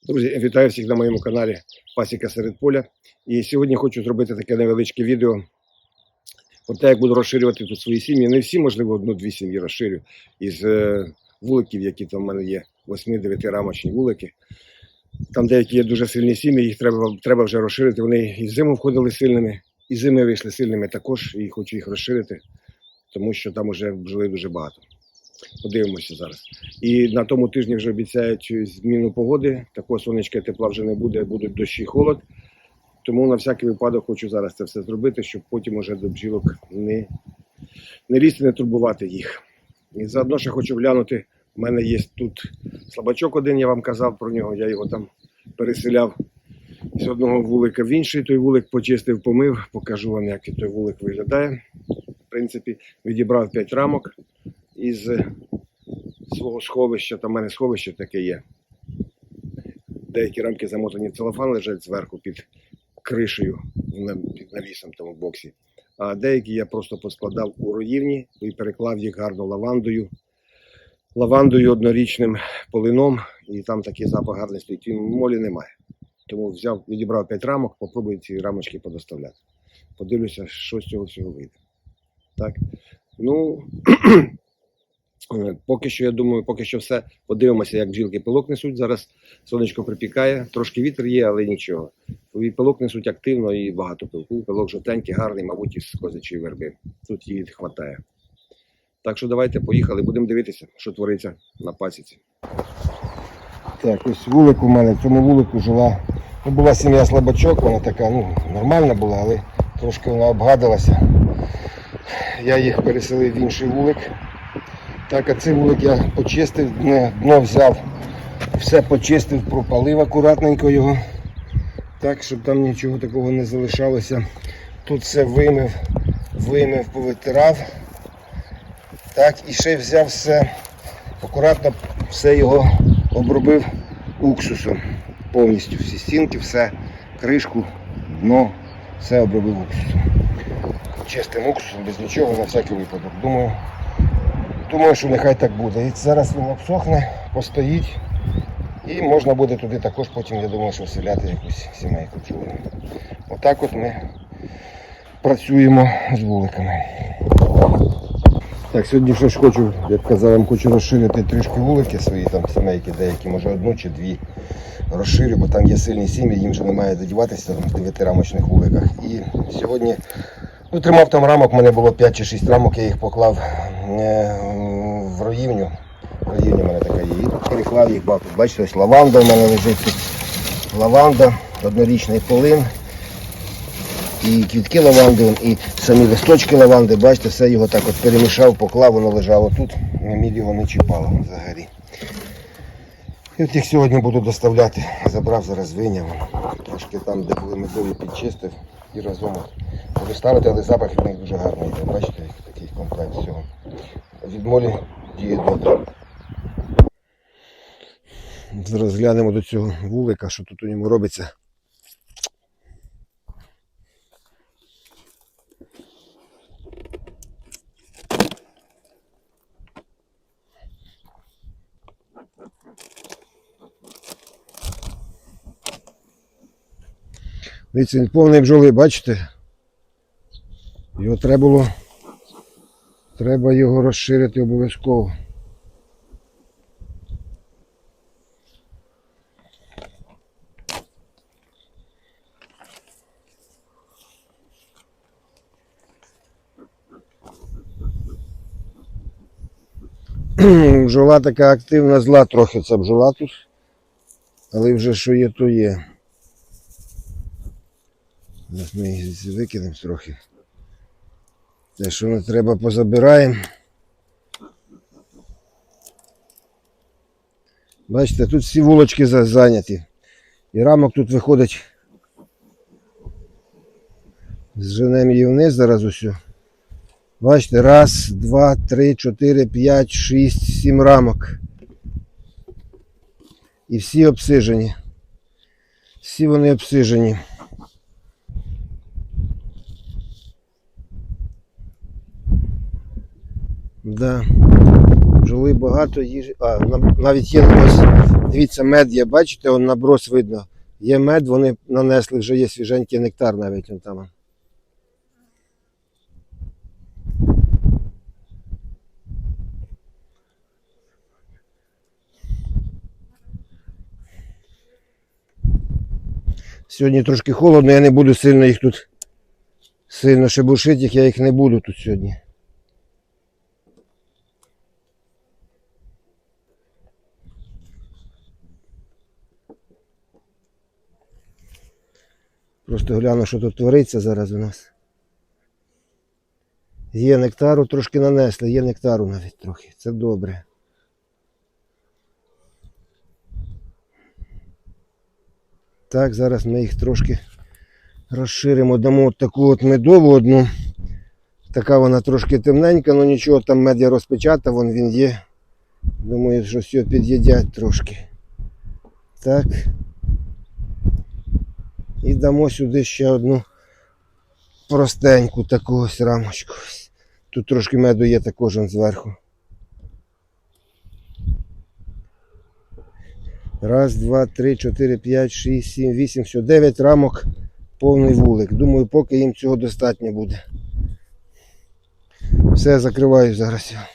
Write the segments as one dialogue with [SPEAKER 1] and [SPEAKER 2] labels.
[SPEAKER 1] Друзі, вітаю всіх на моєму каналі Пасіка серед поля. І сьогодні хочу зробити таке невеличке відео про те, як буду розширювати тут свої сім'ї. Не всі, можливо, одну-дві сім'ї розширю із вуликів, які там в мене є, 8-9 рамочні вулики. Там деякі є дуже сильні сім'ї, їх треба вже розширити. Вони і в зиму входили сильними, і зими вийшли сильними також, і хочу їх розширити, тому що там вже бджоли дуже багато. Подивимося зараз. І на тому тижні вже обіцяють зміну погоди. Такого сонечка тепла вже не буде, будуть дощі і холод. Тому на всякий випадок хочу зараз це все зробити, щоб потім уже до бджілок не лізти, не турбувати їх. І заодно ще хочу глянути, в мене є тут слабачок один, я вам казав про нього, я його там переселяв з одного вулика в інший. Той вулик почистив, помив, покажу вам, як той вулик виглядає. В принципі, відібрав 5 рамок із свого сховища, там в мене сховище таке є. Деякі рамки замотані в целофан, лежать зверху під кришею, під навісом там в боксі. А деякі я просто поскладав у роївні і переклав їх гарно лавандою однорічним полином. І там такий запах гарний стоїть. І молі немає. Тому відібрав 5 рамок, попробую ці рамочки подоставляти. Подивлюся, що з цього всього вийде. Так, ну... Поки що, я думаю, поки що все. Подивимося, як бджілки пилок несуть. Зараз сонечко припікає, трошки вітер є, але нічого. І пилок несуть активно і багато пилку. Пилок жовтенький, гарний, мабуть, із козячої верби. Тут її вистачає. Так що давайте поїхали, будемо дивитися, що твориться на пасіці. Так, ось вулик у мене. В цьому вулику була сім'я слабачок, вона така, нормальна була, але трошки вона обгадилася. Я їх переселив в інший вулик. Так, а цей вулик я почистив, дно взяв, все почистив, пропалив акуратненько його, так, щоб там нічого такого не залишалося. Тут все вимив, повитирав, так, і ще взяв все, акуратно все його обробив уксусом, повністю всі стінки, все, кришку, дно, все обробив уксусом. Чистим уксусом, без нічого, на всякий випадок. Думаю, що нехай так буде. І зараз він обсохне, постоїть. І можна буде туди також потім, я думаю, що вселяти якусь сімейку бджоли. Отак от ми працюємо з вуликами. Так, сьогодні ще ж хочу, як казав, я хочу розширити трішки вулики свої, там сімейки деякі, може одну чи дві розширю, бо там є сильні сім'ї, їм вже немає додіватися в 9-рамочних вуликах. І сьогодні тримав там рамок, у мене було 5 чи 6 рамок, я їх поклав в роївню. Роївня в мене така є. І переклав їх, бачите, ось лаванда в мене лежить тут. Лаванда, однорічний полин. І квітки лаванди, і самі листочки лаванди, бачите, все його так от перемішав, поклав, воно лежало тут. Міль його не чіпало взагалі. І от їх сьогодні буду доставляти. Забрав, зараз виняв. Трошки там, де були медові, підчистив і разом буду ставити, але запах від них дуже гарний. Бачите, такий комплект всього. Від молі діє добре. Зараз глянемо до цього вулика, що тут у ньому робиться. Дивіться, він повний бджоли, бачите? Його треба його розширити обов'язково. Бджола така активна, зла трохи ця бджола тут, але вже що є, то є. Зараз ми їх викинемо трохи. Те, що не треба, позабираємо. Бачите, тут всі вулочки зайняті. І рамок тут виходить. Зженемо її вниз зараз усю. Бачите, 1, 2, 3, 4, 5, 6, 7 рамок. І всі обсижені. Всі вони обсижені. Да.
[SPEAKER 2] Бджоли багато їжі. Навіть є ось, дивіться, мед є, бачите, он наброс видно. Є мед, вони нанесли, вже є свіженький нектар навіть он там. Сьогодні трошки холодно, я не буду сильно їх тут сильно шебушити, їх, я їх не буду тут сьогодні. Просто гляну, що тут твориться зараз у нас. Є нектару, трошки нанесли, є нектару навіть трохи. Це добре. Так, зараз ми їх трошки розширимо. Дамо от таку от медову одну. Така вона трошки темненька, але нічого, там мед я розпечатав, вон він є. Думаю, що все під'їдять трошки. Так. І дамо сюди ще одну простеньку таку ось рамочку. Тут трошки меду є також он зверху. Раз, два, три, 4, 5, 6, 7, 8, все, 9 рамок, повний вулик. Думаю, поки їм цього достатньо буде. Все, закриваю зараз його.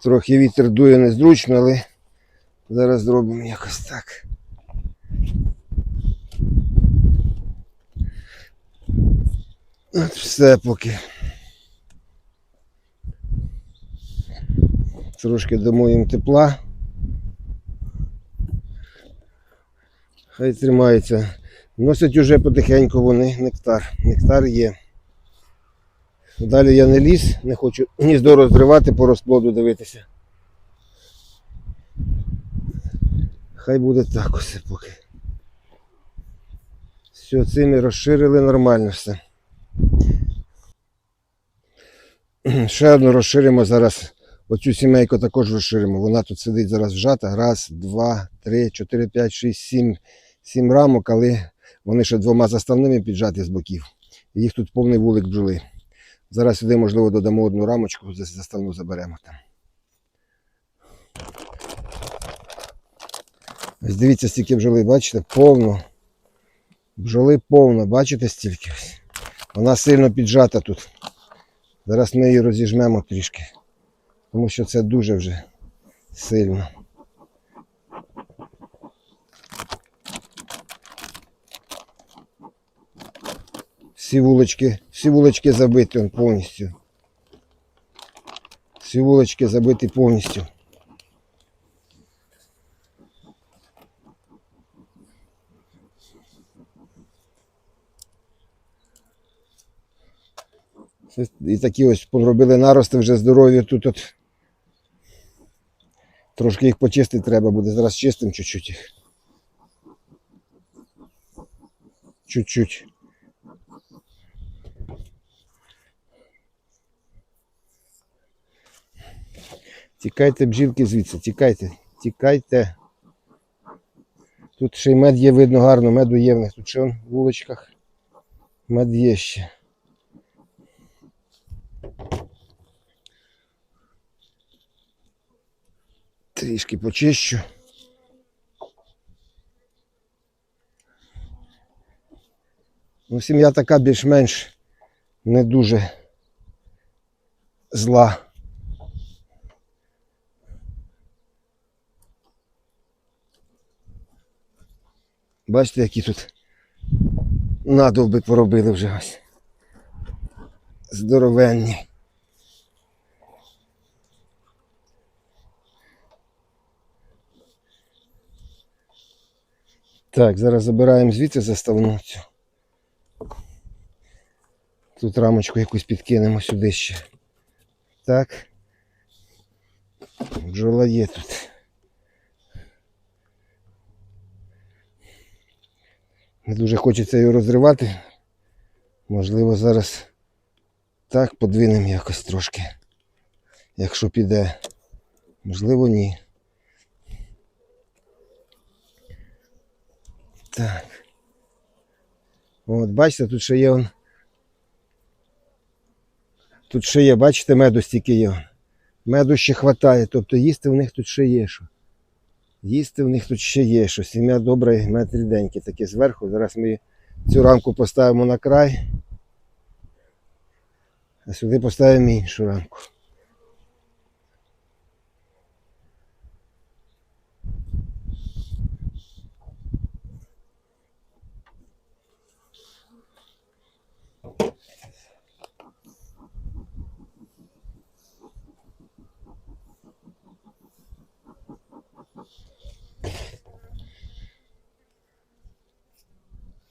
[SPEAKER 2] Трохи вітер дує незручно, але зараз зробимо якось так. От все поки. Трошки дамо їм тепла. Хай тримаються. Носять уже потихеньку вони нектар. Нектар є. Далі я не ліз, не хочу гніздо розривати, по розплоду дивитися. Хай буде так усе поки. Все, цими розширили нормально все. Ще одну розширимо зараз. Оцю сімейку також розширимо. Вона тут сидить зараз вжата. Раз, два, три, 4, 5, 6, 7. 7 рамок, але вони ще 2 заставними піджаті з боків. Їх тут повний вулик бджоли. Зараз сюди, можливо, додамо одну рамочку, заставну заберемо там. Ось дивіться, стільки бджоли, бачите, повно. Бджоли повно, бачите, стільки. Вона сильно піджата тут. Зараз ми її розіжмемо трішки, тому що це дуже вже сильно. Всі вулички забиті он повністю. Всі вулички забиті повністю. І такі ось поробили нарости вже здорові тут. От. Трошки їх почистити треба буде. Зараз чистимо чуть-чуть їх. Чуть-чуть. Тікайте, бджілки, звідси, тікайте, тікайте. Тут ще й мед є, видно гарно, меду є в них. Тут ще в вуличках мед є ще. Трішки почищу. Ну, сім'я така більш-менш не дуже зла. Бачите, які тут надовби поробили вже ось. Здоровенні. Так, зараз забираємо звідси заставну цю. Тут рамочку якусь підкинемо сюди ще. Так. Бджола є тут. Не дуже хочеться її розривати. Можливо, зараз так, подвинемо якось трошки. Якщо піде. Можливо, ні. Так. От, бачите, тут ще є. Тут ще є, бачите, меду стільки є. Меду ще хватає, тобто їсти в них тут ще є що. Їсти в них тут ще є що. Сім'я добра, мед ріденький таке зверху. Зараз ми цю рамку поставимо на край. А сюди поставимо іншу рамку.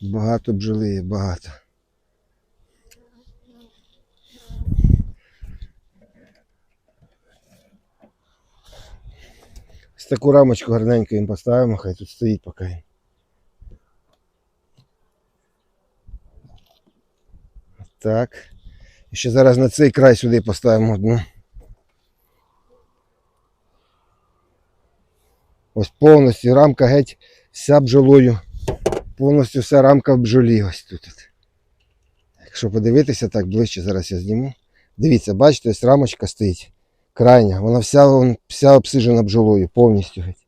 [SPEAKER 2] Багато бджоли, багато. Ось таку рамочку гарненько їм поставимо, хай тут стоїть поки. Так. І ще зараз на цей край сюди поставимо одну. Ось повністю рамка геть вся бджолою. Повністю вся рамка в бджолі ось тут. Якщо подивитися так ближче, зараз я зніму. Дивіться, бачите, ось рамочка стоїть. Крайня. Вона вся обсиджена бджолою, повністю геть.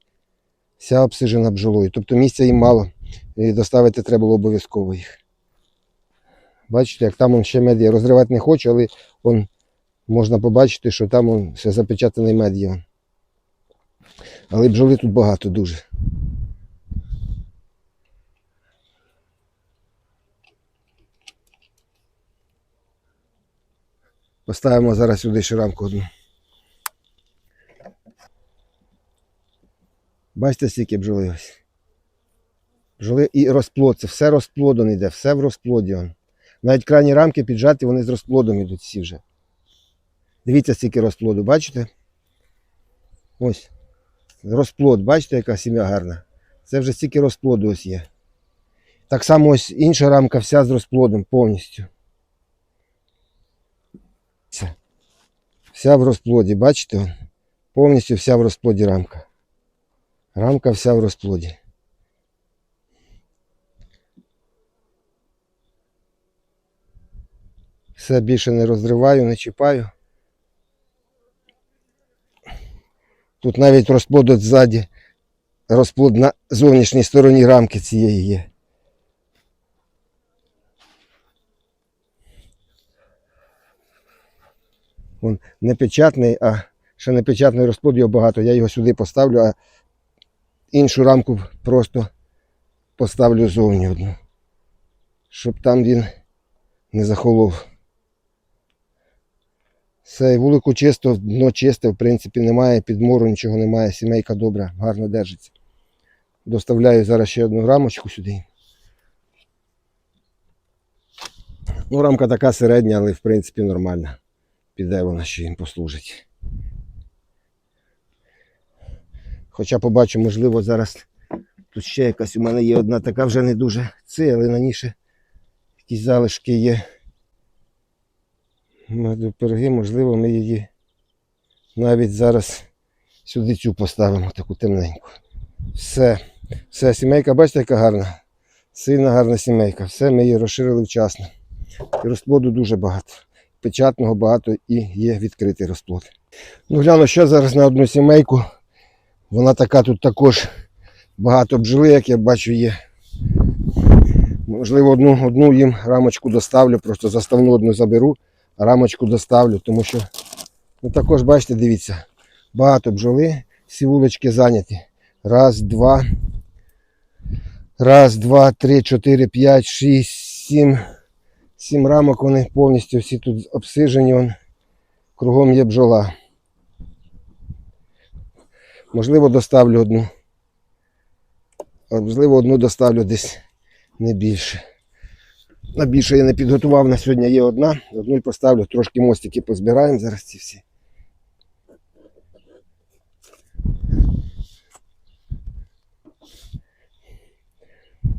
[SPEAKER 2] Вся обсиджена бджолою. Тобто місця їм мало. І доставити треба було обов'язково їх. Бачите, як там ще мед є. Розривати не хочу, але можна побачити, що там все запечатаний мед є. Але бджоли тут багато дуже. Поставимо зараз сюди ще рамку одну. Бачите, скільки бджоли ось. Бджоли і розплод. Це все розплодом йде, все в розплоді. Навіть крайні рамки піджаті, вони з розплодом йдуть всі вже. Дивіться, скільки розплоду, бачите? Ось. Розплод, бачите, яка сім'я гарна? Це вже стільки розплоду ось є. Так само ось інша рамка вся з розплодом повністю. Вся в розплоді, бачите? Повністю вся в розплоді рамка. Рамка вся в розплоді. Все більше не розриваю, не чіпаю. Тут навіть розплод от ззаді, розплод на зовнішній стороні рамки цієї є. Вон не печатний, а ще не печатний розплод, його багато. Я його сюди поставлю, а іншу рамку просто поставлю зовні одну. Щоб там він не захолов. Все, вулику чисто, дно чисте, в принципі, немає підмору, нічого немає, сімейка добра, гарно держиться. Доставляю зараз ще одну рамочку сюди. Ну, рамка така середня, але в принципі нормальна. Піде вона, ще їм послужить. Хоча побачу, можливо, зараз тут ще якась у мене є одна така, вже не дуже але на ній ще якісь залишки є. Медопироги, можливо, ми її навіть зараз сюди цю поставимо, таку темненьку. Все, сімейка, бачите, яка гарна? Сильна гарна сімейка. Все, ми її розширили вчасно. І розплоду дуже багато. Печатного багато і є відкритий розплод. Ну, гляну ще зараз на одну сімейку. Вона така, тут також багато бджоли, як я бачу, є. Можливо, одну їм рамочку доставлю, просто заставну одну заберу, а рамочку доставлю, тому що, ну також, бачите, дивіться, багато бджоли, всі вулички зайняті. Раз, два, три, 4, 5, 6, 7. 7 рамок, вони повністю всі тут обсижені, кругом є бджола. Можливо, доставлю одну. Можливо, одну доставлю десь не більше. На більше я не підготував, на сьогодні є одна. Одну і поставлю, трошки мостики позбираємо зараз ці всі.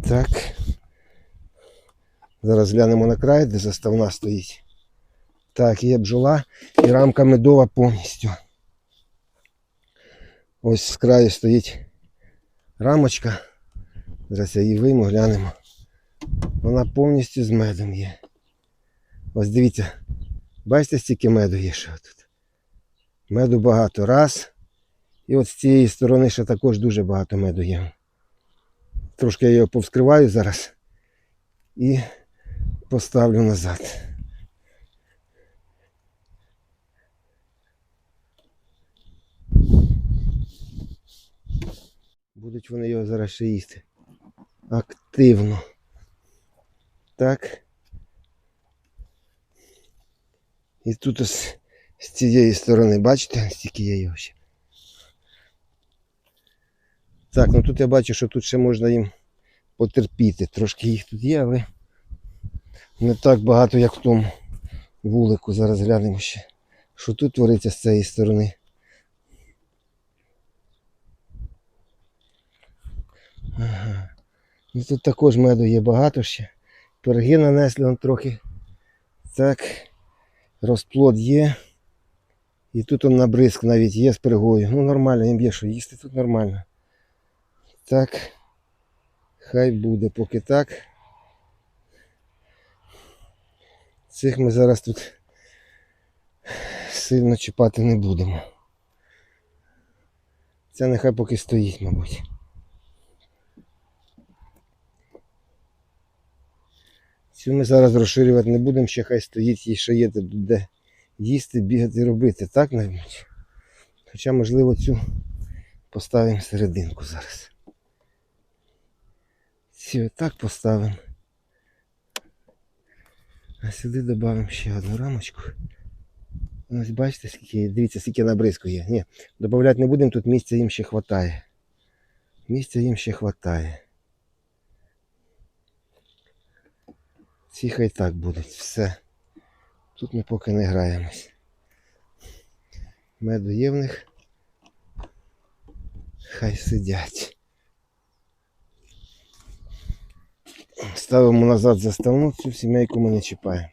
[SPEAKER 2] Так. Зараз глянемо на край, де заставна стоїть. Так, є бджола і рамка медова повністю. Ось з краю стоїть рамочка. Зараз я її вийму, глянемо. Вона повністю з медом є. Ось дивіться. Бачите, стільки меду є ще тут. Меду багато. Раз. І от з цієї сторони ще також дуже багато меду є. Трошки я його повскриваю зараз і поставлю назад. Будуть вони його зараз ще їсти. Активно. Так. І тут ось з цієї сторони, бачите, стільки є його ще. Так, ну тут я бачу, що тут ще можна їм потерпіти. Трошки їх тут є, але не так багато, як в тому вулику. Зараз глянемо ще, що тут твориться з цієї сторони. Ага. Ну тут також меду є багато ще. Пироги нанесли он трохи. Так. Розплод є. І тут он набризк навіть є з пирогою. Ну нормально, їм є що їсти тут нормально. Так. Хай буде поки так. Цих ми зараз тут сильно чіпати не будемо. Це нехай поки стоїть, мабуть. Цю ми зараз розширювати не будемо, ще хай стоїть і ще є де їсти, бігати і робити, так, мабуть? Хоча, можливо, цю поставимо серединку зараз. Ці отак поставимо. А сюди додамо ще одну рамочку. Ось бачите, скільки є. Дивіться, скільки набризку є. Ні, додавати не будемо, тут місця їм ще вистачає. Місця їм ще вистачає. Ці хай так будуть. Все. Тут ми поки не граємось. Меду є в них. Хай сидять. Ставимо назад заставну, цю сімейку ми не чіпаємо.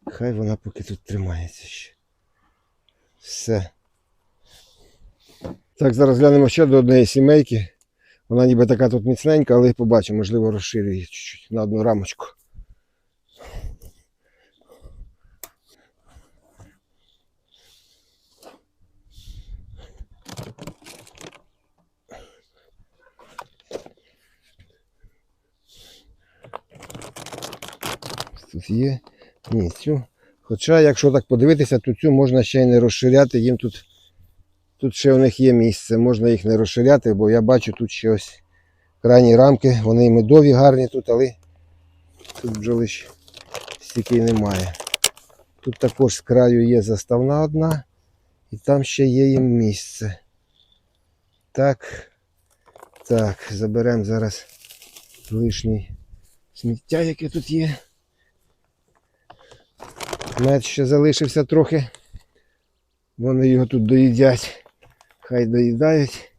[SPEAKER 2] Хай вона поки тут тримається ще. Все. Так, зараз глянемо ще до однієї сімейки. Вона ніби така тут міцненька, але побачимо, можливо, розширю її чуть-чуть на одну рамочку. Тут є. Ні, цю. Хоча, якщо так подивитися, то цю можна ще й не розширяти. Їм тут ще у них є місце. Можна їх не розширяти, бо я бачу тут ще ось крайні рамки. Вони і медові гарні тут, але тут бджоли ще стільки немає. Тут також з краю є заставна одна. І там ще є їм місце. Так. Так, заберемо зараз лишнє сміття, яке тут є. Мед ще залишився трохи. Вони його тут доїдять. Хай доїдають.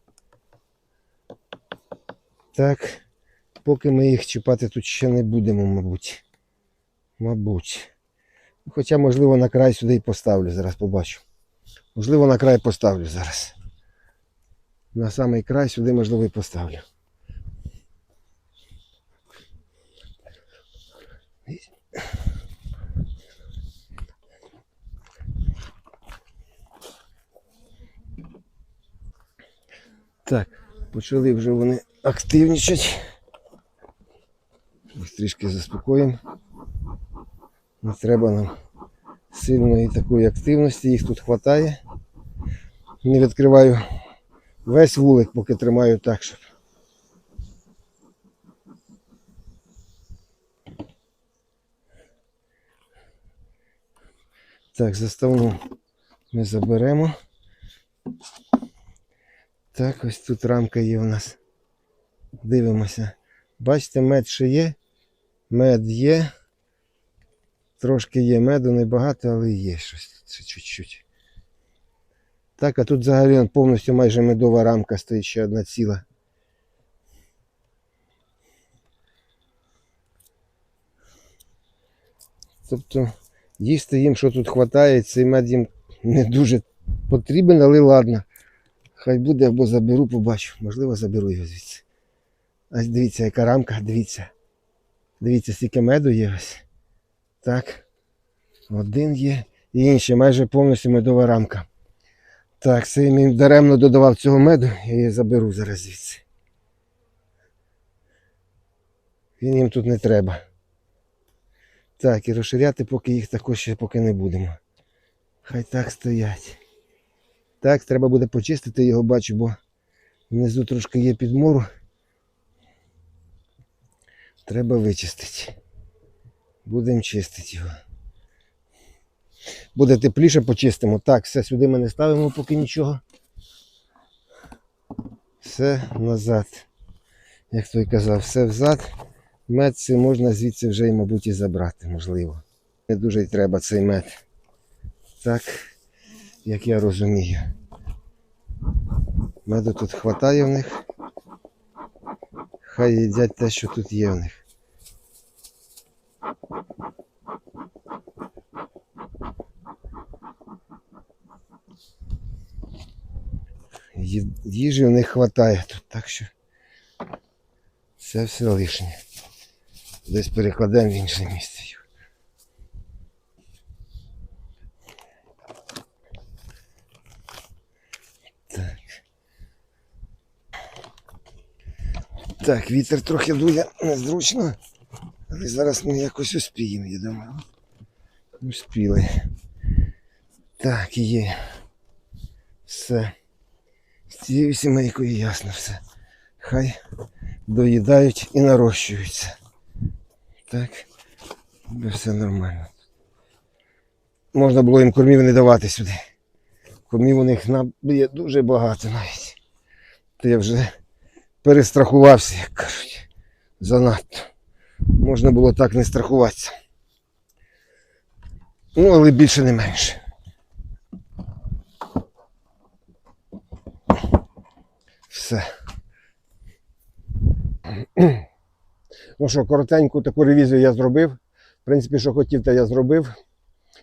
[SPEAKER 2] Так. Поки ми їх чіпати тут ще не будемо, мабуть. Мабуть. Хоча, можливо, на край сюди і поставлю. Зараз побачу. Можливо, на край поставлю зараз. На самий край сюди, можливо, і поставлю. Так, почали вже вони активнічати. Ось трішки заспокоїмо. Не треба нам сильної такої активності, їх тут вистачає. Не відкриваю весь вулик, поки тримаю так, щоб. Так, заставну ми заберемо. Так, ось тут рамка є у нас. Дивимося. Бачите, мед ще є. Мед є. Трошки є меду, небагато, але є щось ще чуть-чуть. Так, а тут взагалі повністю майже медова рамка стоїть, ще одна ціла. Тобто Їсти їм, що тут вистачає, цей мед їм не дуже потрібен, але ладно. Хай буде або заберу, побачу. Можливо, заберу його звідси. Ось дивіться, яка рамка, дивіться. Дивіться, скільки меду є ось. Так. Один є. І інший, майже повністю медова рамка. Так, це він даремно додавав цього меду, я її заберу зараз звідси. Він їм тут не треба. Так, і розширяти поки їх також ще поки не будемо. Хай так стоять. Так, треба буде почистити його, бачу, бо внизу трошки є підмору. Треба вичистити. Будемо чистити його. Буде тепліше, почистимо. Так, все сюди ми не ставимо поки нічого. Все назад. Як той казав, все взад. Мед цей можна звідси вже, мабуть, і забрати, можливо. Не дуже й треба цей мед. Так, як я розумію. Меду тут вистачає в них. Хай їдять те, що тут є в них. Їжі в них вистачає тут, так що це все лишнє. Десь перекладемо в інше місце. Так. Так, вітер трохи дує незручно, але зараз ми якось успіємо, я думаю. Успіли. Так, є. Все. З цією сімейкою ясно все. Хай доїдають і нарощуються. Так, все нормально. Можна було їм кормів не давати сюди. Кормів у них є дуже багато навіть. То я вже перестрахувався, як кажуть. Занадто. Можна було так не страхуватися. Ну, але більше не менше. Все. Ну що, коротеньку таку ревізію я зробив. В принципі, що хотів, те я зробив.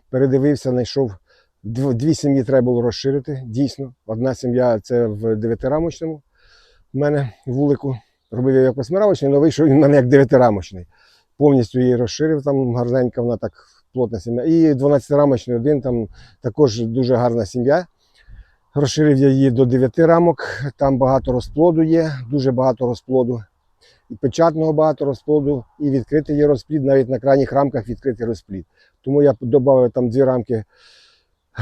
[SPEAKER 2] Передивився, знайшов. Дві сім'ї треба було розширити, дійсно. Одна сім'я це в 9-рамочному. У мене вулику. Робив я як 8-рамочний, але вийшов він в мене як 9-рамочний. Повністю її розширив, там гарненька, вона так плотна сім'я. І 12-рамочний один, там також дуже гарна сім'я. Розширив я її до 9 рамок, там багато розплоду є, дуже багато розплоду. І печатного багато розплоду, і відкритий є розплід, навіть на крайніх рамках відкритий розплід. Тому я додав там 2 рамки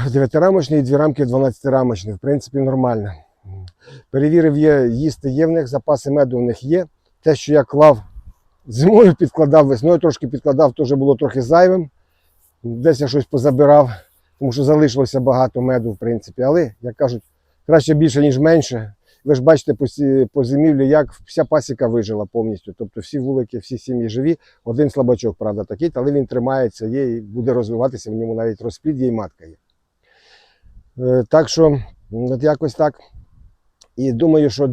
[SPEAKER 2] 9-рамочні і 2 рамки 12-рамочні. В принципі, нормально. Перевірив, їсти є в них, запаси меду в них є. Те, що я клав зимою, підкладав, весною трошки підкладав, теж було трохи зайвим. Десь я щось позабирав, тому що залишилося багато меду, в принципі. Але, як кажуть, краще більше, ніж менше. Ви ж бачите по зимівлі, як вся пасіка вижила повністю. Тобто всі вулики, всі сім'ї живі. Один слабачок, правда, такий, але він тримається, є і буде розвиватися, в ньому навіть розплід є і матка є. Так що, от якось так. І думаю, що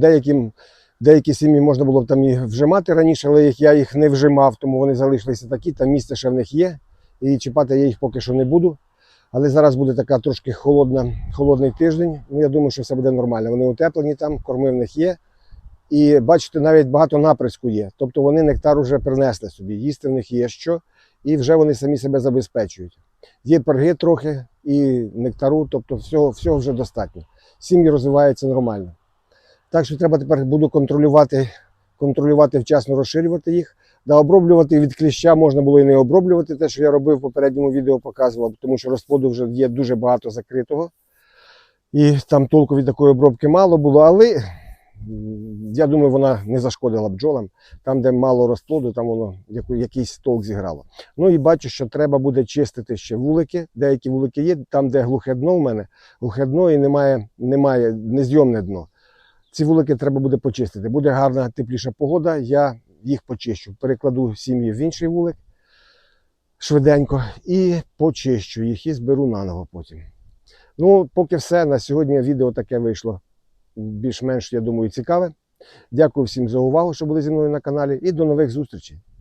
[SPEAKER 2] деякі сім'ї можна було б там і вжимати раніше, але я їх не вжимав, тому вони залишилися такі, там місце ще в них є. І чіпати я їх поки що не буду. Але зараз буде така трошки холодний тиждень. Ну, я думаю, що все буде нормально. Вони утеплені там, корми в них є. І бачите, навіть багато наприску є. Тобто вони нектар вже принесли собі. Їсти в них є що. І вже вони самі себе забезпечують. Є перги трохи і нектару, тобто всього вже достатньо. Сім'ї розвиваються нормально. Так що треба тепер буду контролювати вчасно, розширювати їх. Да, оброблювати від кліща можна було і не оброблювати, те, що я робив в попередньому відео, показував, тому що розплоду вже є дуже багато закритого. І там толку від такої обробки мало було, але я думаю, вона не зашкодила бджолам. Там, де мало розплоду, там воно якийсь толк зіграло. Ну і бачу, що треба буде чистити ще вулики. Деякі вулики є, там, де глухе дно в мене, глухе дно і немає незйомне дно. Ці вулики треба буде почистити. Буде гарна, тепліша погода, я їх почищу. Перекладу сім'ї в інший вулик швиденько і почищу їх і зберу наново потім. Ну, поки все. На сьогодні відео таке вийшло більш-менш, я думаю, цікаве. Дякую всім за увагу, що були зі мною на каналі, і до нових зустрічей.